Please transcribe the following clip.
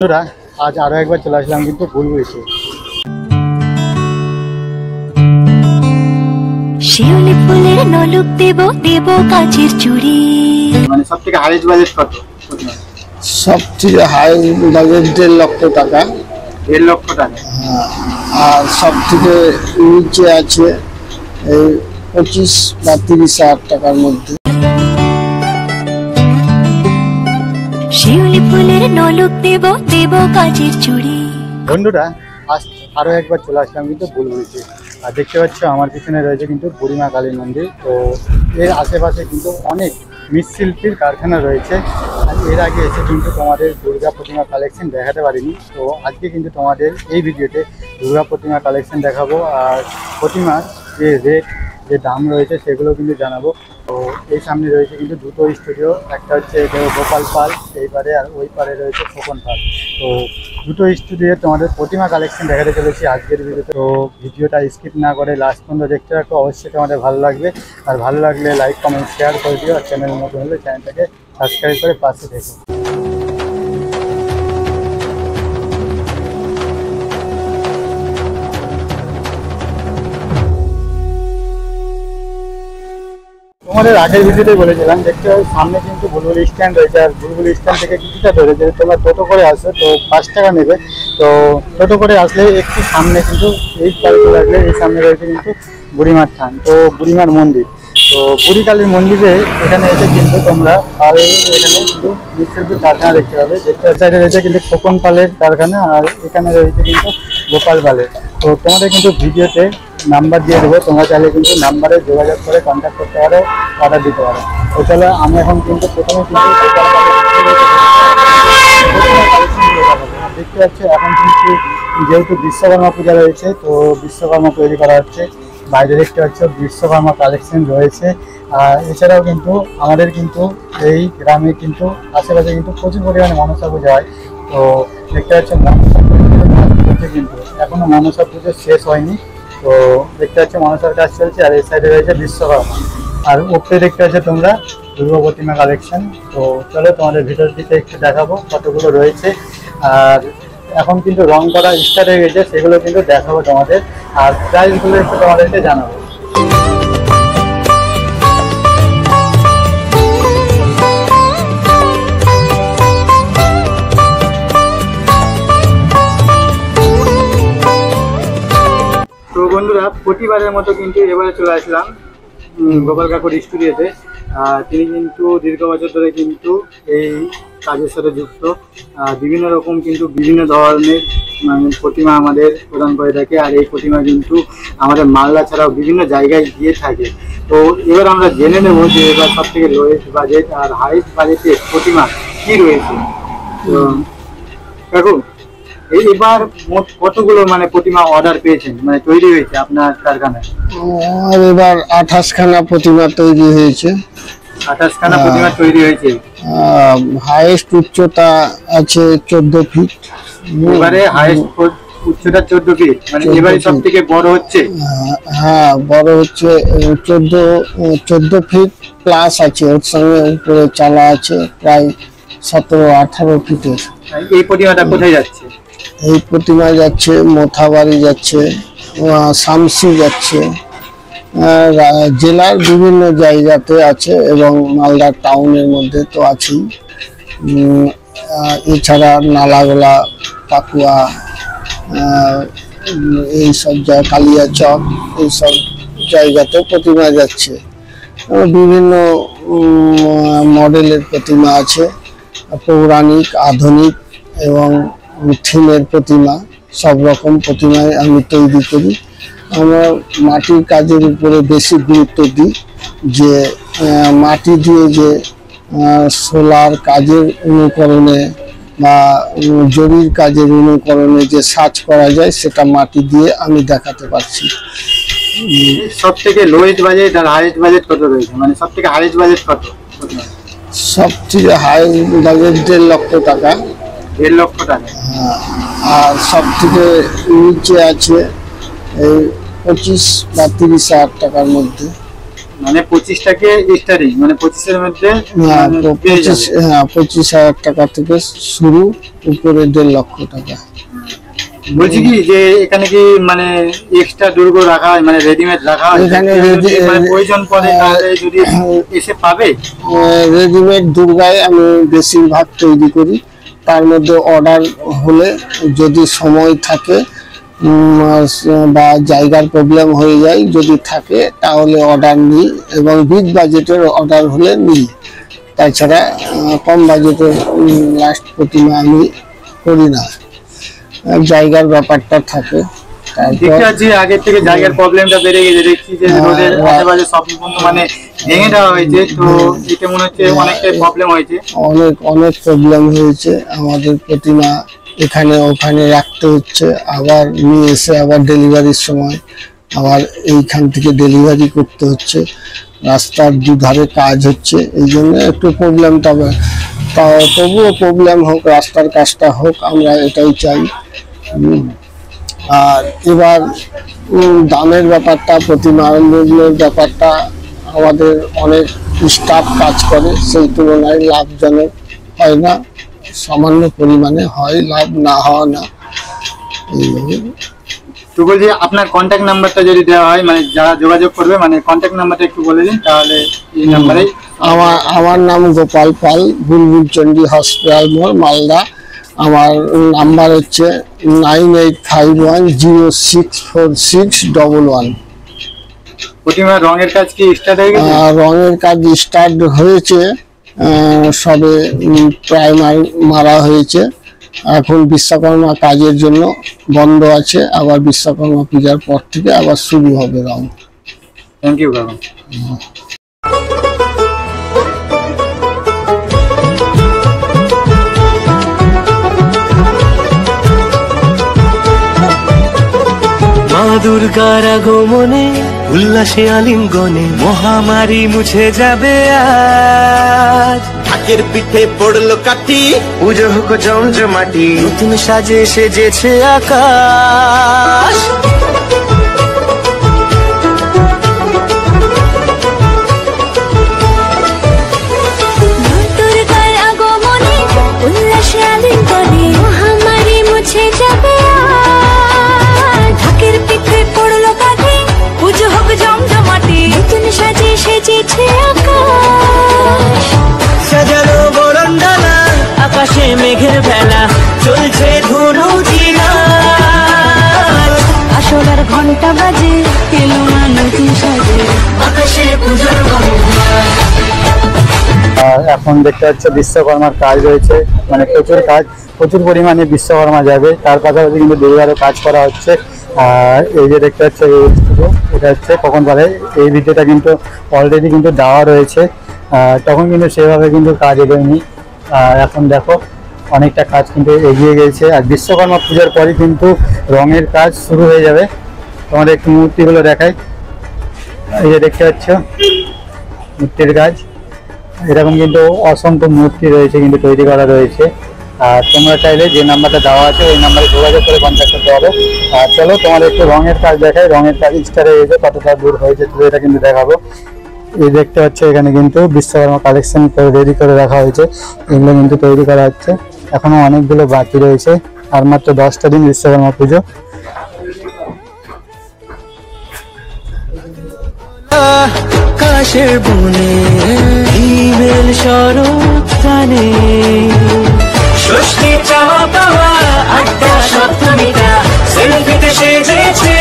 বন্ধুরা আজ আরো একবার চলে আসলাম কিন্তু বুলবুলিতে। শিউলি ফুলের নলুক দেব দেব কাচের চুড়ি। মানে সব থেকে হাইয়েস্ট বাজেট কত? সব থেকে হাই বাজেট 1.5 লক্ষ টাকা। 1.5 লক্ষ টাকা। আর সব থেকে নিচে আছে এই 25 বা 30 হাজার টাকার মধ্যে। শিউলি ফুলের নলুক দেব দেব কাচের চুড়ি। বন্ধুরা আজ আরো একবার চলে আসলাম কিন্তু বুলবুলিতে। আর দেখতে পাচ্ছ আমার পিছনে রয়েছে কিন্তু বুড়িমা কালী মন্দির। তো এর আশেপাশে কিন্তু অনেক মৃৎশিল্পীর কারখানা রয়েছে। আর এর আগে এসে কিন্তু তোমাদের দুর্গা প্রতিমা কালেকশন দেখাতে পারিনি। তো আজকে কিন্তু তোমাদের এই ভিডিওতে দুর্গা প্রতিমা কালেকশন দেখাবো। আর প্রতিমার যে রেট যে দাম রয়েছে সেগুলো কিন্তু জানাবো। তো এই সামনে রয়েছে কিন্তু দুটো স্টুডিও, একটা হচ্ছে গোপাল পাল এই পারে, আর ওই পারে রয়েছে খোকন পাল। তো দুটো স্টুডিও তোমাদের প্রতিমা কালেকশন দেখাতে চলেছি আজকের ভিডিওতে। তো ভিডিওটা স্কিপ না করে লাস্ট পর্যন্ত দেখতে রাখো, অবশ্যই তোমাদের ভালো লাগবে। আর ভালো লাগলে লাইক কমেন্ট শেয়ার করে দিও। আর চ্যানেল নতুন হলে চ্যানেলটাকে সাবস্ক্রাইব করে পাশে থেকো। তোমাদের আগের ভিডিওতে বলেছিলাম দেখতে সামনে কিন্তু বুলবুলি স্ট্যান্ড রয়েছে। আর বুলবুলি স্ট্যান্ড থেকে কিছুটা ধরে যদি তোমরা টোটো করে আসো তো 5 টাকা নেবে। তো টোটো করে আসলে একটু সামনে কিন্তু এই পাশে লাগলে এই সামনে রয়েছে কিন্তু বুড়িমার থান, তো বুড়িমার মন্দির। তো বুড়ি কালীর মন্দিরে এখানে এসে কিন্তু তোমরা আর এখানে কিন্তু মৃৎশিল্পীর কারখানা দেখতে পাবে। দেখতে সাইডে রয়েছে কিন্তু খোকন পালের কারখানা, আর এখানে রয়েছে কিন্তু গোপাল পালের। তো তোমাদের কিন্তু ভিডিওতে নাম্বার দিয়ে দেবো, তোমরা চাইলে কিন্তু নাম্বারে যোগাযোগ করে কন্ট্যাক্ট করতে পারো, অর্ডার দিতে পারো। তো চলো আমি এখন কিন্তু প্রথমে কিন্তু দেখতে পাচ্ছি এখন কিন্তু যেহেতু বিশ্বকর্মা পূজা রয়েছে তো বিশ্বকর্মা তৈরি করা হচ্ছে। বাইরে দেখতে পাচ্ছ বিশ্বকর্মা কালেকশন রয়েছে। আর এছাড়াও কিন্তু আমাদের কিন্তু এই গ্রামে কিন্তু আশেপাশে কিন্তু প্রচুর পরিমাণে মনসা পূজা হয়। তো দেখতে পাচ্ছ মনসা পুজো কিন্তু এখনো মনসা পুজো শেষ হয়নি। তো দেখতে পাচ্ছ মনসার কাজ চলছে। আর এই সাইডে রয়েছে বিশ্বকর্মা, আর উপরে দেখতে পাচ্ছ তোমরা দুর্গা প্রতিমা কালেকশন। তো চলো তোমাদের ভিতর দিকে একটু দেখাবো কতগুলো রয়েছে। আর এখন কিন্তু রং করা স্টার্ট হয়ে গেছে, সেগুলো কিন্তু দেখাবো তোমাদের। আর প্রাইসগুলো একটু তোমাদেরকে জানাবো। তো বন্ধুরা প্রতিবারের মতো কিন্তু এবারে চলে আসলাম গোপাল কাকুর স্টুডিওতে। তিনি কিন্তু দীর্ঘ বছর ধরে কিন্তু এই কাজের সাথে যুক্ত। বিভিন্ন রকম কিন্তু বিভিন্ন ধরনের মানে প্রতিমা আমাদের প্রদান করে থাকে। আর এই প্রতিমা কিন্তু আমাদের মালদা ছাড়াও বিভিন্ন জায়গায় গিয়ে থাকে। তো এবার আমরা জেনে নেব যে এবার সব থেকে লোয়েস্ট বাজেট আর হাইস্ট বাজেটে প্রতিমা কি রয়েছে। তো কাকু এবার মোট কতগুলো মানে প্রতিমা অর্ডার পেয়েছেন, মানে তৈরি হয়েছে আপনার কারখানায়? আর এবার 28 খানা প্রতিমা তৈরি হয়েছে। 28 খানা প্রতিমা তৈরি হয়েছে। হাইয়েস্ট উচ্চতা আছে 14 ফিট। এবারে হাইয়েস্ট উচ্চতা 14 ফিট, মানে এবারে সব থেকে বড় হচ্ছে। হ্যাঁ বড় হচ্ছে 14 ফিট প্লাস আছে, ওর সঙ্গে উপরে চালা আছে প্রায় 17-18 ফিটের। এই প্রতিমাটা কোথায় যাচ্ছে? এই প্রতিমা যাচ্ছে মোথাবাড়ি যাচ্ছে, শামসি যাচ্ছে, জেলার বিভিন্ন জায়গাতে আছে এবং মালদা টাউনের মধ্যে তো আছেই। এছাড়া নালাগোলা, পাকুয়া, এইসব জায়গা, কালিয়াচক, এইসব জায়গাতে প্রতিমা যাচ্ছে। বিভিন্ন মডেলের প্রতিমা আছে, পৌরাণিক, আধুনিক এবং থিমের প্রতিমা। সব রকম প্রতিমায় আমি তৈরি করি। আমার মাটির কাজের উপরে বেশি গুরুত্ব দিই, যে মাটি দিয়ে যে সোলার কাজের অনুকরণে বা জরির কাজের অনুকরণে যে সাজ করা যায় সেটা মাটি দিয়ে আমি দেখাতে পারছি। সব থেকে লোয়েস্ট বাজেট আর হাইয়েস্ট বাজেট কত রয়েছে, মানে সব থেকে হাইয়েস্ট বাজেট কত? সব থেকে হাই বাজেট 1.5 লক্ষ টাকা। 1.5 লক্ষ টাকা। আর সব থেকে নিচে আছে এই 25 বা 30 হাজার টাকার মধ্যে। মানে 25টাকে স্টার্টিং, মানে 25-এর মধ্যে হ্যাঁ, মানে পেয়ে যাবে। 25,000 টাকা থেকে শুরু, উপরে 1.5 লক্ষ টাকা। বলছি কি যে এখানে কি মানে এক্সট্রা দুর্গ রাখা হয়, মানে রেডিমেড রাখা হয়? এখানে যদি মানে প্রয়োজন পড়ে তাহলে যদি এসে পাবে। রেডিমেড দুর্গায় আমি বেশিরভাগ তৈরি করি, তার মধ্যে অর্ডার হলে যদি সময় থাকে বা জায়গার প্রবলেম হয়ে যায়, যদি থাকে তাহলে অর্ডার নিই, এবং বিগ বাজেটের অর্ডার হলে নিই। তাছাড়া কম বাজেটের লাস্ট প্রতিমা আমি করি না, জায়গার ব্যাপারটা থাকে। দেখতে পাচ্ছি আগের থেকে জায়গার প্রবলেমটা বেড়ে গেছে, দেখছি যে রোডের আশেপাশে সব মানে ভেঙে দেওয়া হয়েছে, তো এটা মনে হচ্ছে অনেকটাই প্রবলেম হয়েছে। অনেক প্রবলেম হয়েছে, আমাদের প্রতিমা এখানে ওখানে রাখতে হচ্ছে, আবার নিয়ে এসে আবার ডেলিভারির সময় আবার এইখান থেকে ডেলিভারি করতে হচ্ছে, রাস্তার দুধারে কাজ হচ্ছে, এই জন্য একটু প্রবলেম। তবুও প্রবলেম হোক, রাস্তার কাজটা হোক, আমরা এটাই চাই। আর এবার দামের ব্যাপারটা, প্রতিমার মূল্যের ব্যাপারটা, আমাদের অনেক স্টাফ কাজ করে, সেই তুলনায় লাভজনক হয় না, সামান্য পরিমাণে হয়, লাভ না হওয়া না। এইভাবে তো বলছি আপনার কন্ট্যাক্ট নাম্বারটা যদি দেওয়া হয়, মানে যারা যোগাযোগ করবে, মানে কন্ট্যাক্ট নাম্বারটা একটু বলে দিন, তাহলে এই নাম্বারে। আমার নাম গোপাল পাল, বুলবুল চন্ডী হসপিটাল মোড়, মালদা। আমার নাম্বার হচ্ছে 9851064611। প্রতিমার রঙের কাজ কি স্টার্ট হয়ে গেছে? রঙের কাজ স্টার্ট হয়েছে, সবে প্রাইমার মারা হয়েছে, এখন বিশ্বকর্মা কাজের জন্য বন্ধ আছে, আবার বিশ্বকর্মা পূজার পর থেকে আবার শুরু হবে রং। থ্যাংক ইউ কাকা। মা দুর্গার আগমনে উল্লাসে আলিঙ্গনে মহামারী মুছে যাবে আজ। ঢাকের পিঠে পড়লো কাঠি, পুজো হোক জমজমাটি, নতুন সাজে সেজেছে আকাশ। দুর্গার আগমনে উল্লাসে আলিঙ্গনে মহামারী মুছে যাবে আজ। ঢাকের পিঠে পড়লো কাঠি, পুজো হোক জমজমাটি, নতুন সাজে সেজেছে আকাশ। সাজানো বরণডালা, আকাশে মেঘের বেলা, চলছে ধুনু জিনা। আসলার ঘন্টা বাজে, এলো মা নতুন সাজে, আকাশে পুজোর আর এখন দেখতে পাচ্ছি বিশ্বকর্মার কাজ রয়েছে, মানে প্রচুর কাজ, প্রচুর পরিমাণে বিশ্বকর্মা যাবে, তার পাশাপাশি কিন্তু দুর্গারও কাজ করা হচ্ছে। আর এই যে দেখতে পাচ্ছি এটা হচ্ছে কখন পারে, এই ভিডিওটা কিন্তু অলরেডি কিন্তু দেওয়া রয়েছে, তখন কিন্তু সেভাবে কিন্তু কাজ এগোয়নি। এখন দেখো অনেকটা কাজ কিন্তু এগিয়ে গেছে, আর বিশ্বকর্মা পূজার পরই কিন্তু রঙের কাজ শুরু হয়ে যাবে। তোমাদের একটু মূর্তিগুলো দেখাই, এই যে দেখতে পাচ্ছ মূর্তির কাজ, এরকম কিন্তু অসংখ্য মূর্তি রয়েছে কিন্তু তৈরি করা রয়েছে। আর তোমরা চাইলে যে নাম্বারটা দেওয়া আছে ওই নাম্বারে যোগাযোগ করে কন্ট্যাক্ট করতে হবে। আর চলো তোমাদের একটু রঙের কাজ দেখাই, রঙের কাজ স্টার্ট হয়ে গেছে, কতটা দূর হয়েছে তো এটা কিন্তু দেখাবো। এই দেখতে পাচ্ছ এখানে কিন্তু বিশ্বকর্মা কালেকশন করে রেডি করে রাখা হয়েছে, এগুলো কিন্তু তৈরি করা হচ্ছে, এখনো অনেকগুলো বাকি রয়েছে, আর মাত্র 10টা দিন বিশ্বকর্মা পুজো। আকাশের বনে ইমেল শরৎ টানে, ষষ্ঠী চাওয়া পাওয়া আড্ডা সপ্তমীটা, সেলফিতে সেজেছে